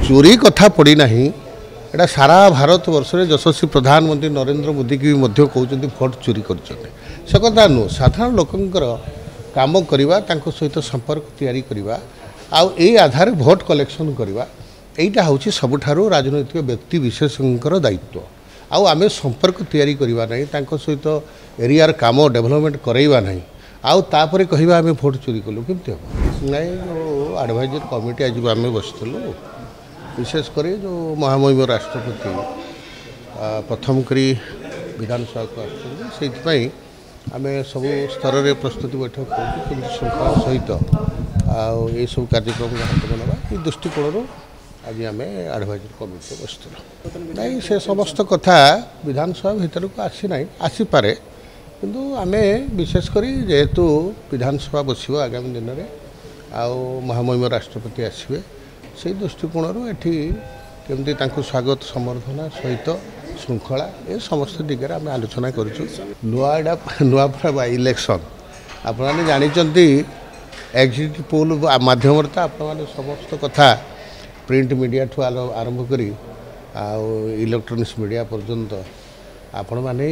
चोरी कथा पड़ी ना एटा सारा भारत वर्ष में यशस्वी प्रधानमंत्री नरेंद्र मोदी की भी कहते भोट चोरी कर कथा नुह साधारण लोकंर काम करवा सहित संपर्क तैयारी करवा आधार भोट कलेक्शन करवा यहीटा हूँ सबुठारु राजनैतिक व्यक्ति विशेषकर दायित्व आमे संपर्क तैयारी करवा नहीं सहित एरियार काम डेवलपमेंट करवा नहीं आउे कहवा आम भोट चोरी कलु केमती हम ना जो एडवाइजर कमिटी आज आम बसलु विशेषकर जो महामहिम राष्ट्रपति प्रथम करी विधानसभा को आम सब स्तर में प्रस्तुति बैठक कर श्रृंखला सहित ये सब कार्यक्रम हाथ में दृष्टिकोण आज आम एडवाइजर कमिटी बसलु नहीं से समस्त कथा विधानसभा भीतर को आसी ना आसीपे किंतु आमे विशेषकर जेहेतु विधानसभा बस आगामी दिन में महामहिम राष्ट्रपति आसवे से दृष्टिकोण एटी केमती स्वागत संबर्धना सहित श्रृंखला ये समस्त दिगरे आम आलोचना करूँ नुआपड़ा बाय इलेक्शन आपने जानते एग्जिट पोल मध्यम तो आप समस्त कथा प्रिंट मीडिया ठू आरंभ कर इलेक्ट्रोनिक्स मीडिया पर्यंत आपण मैंने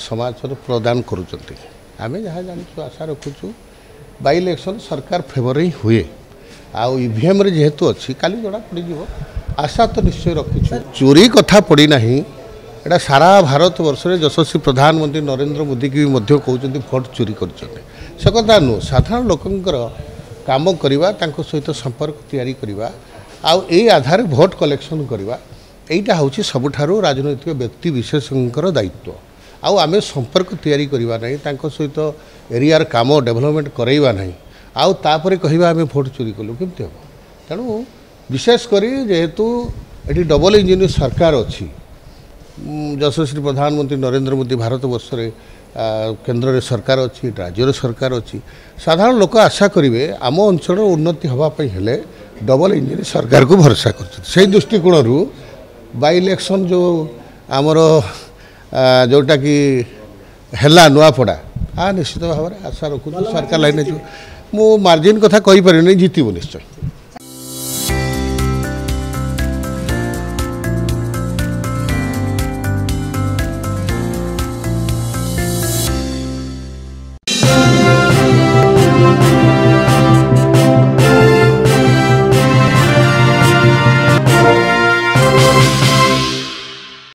समाचार प्रदान करुँच आम जहाँ जानूँ आशा रखुचु बाय इलेक्शन सरकार फेवर ही हुए आउ ईवीएम जेहेतु अच्छी काली जड़ा पड़ आशा तो निश्चय रखुचु चोरी कथा पड़ी ना एटा सारा भारत वर्ष में यशस्वी प्रधानमंत्री नरेंद्र मोदी की भी कहते भोट चोरी कर कथा नुह साधारण लोकंर काम करवा सहित संपर्क तैयारी करवा आधार भोट कलेक्शन करवा यहीटा हूँ सबुठारु राजनैतिक व्यक्ति विशेषकर दायित्व आमे संपर्क तैयारी करवा नहीं सहित एरियार काम डेवलपमेंट करवा नहीं आउे कहवा आम भोट चोरी कलु केमती हम तेणु विशेषकर जेहेतु ये डबल इंजिन सरकार अच्छी यशस्वी प्रधानमंत्री नरेंद्र मोदी भारत वर्ष में केन्द्र में सरकार अच्छी राज्य सरकार अच्छी साधारण लोक आशा करेंगे आम अंचल उन्नति हाँपाई हेले डबल इंजिन सरकार को भरोसा कर दृष्टिकोण बाय इलेक्शन जो आमर जोटा कि है नुआपड़ा निश्चित भाव में आशा रखुँ सरकार लाइन मु मार्जिन कथा कहीपर जीतबू निश्चय।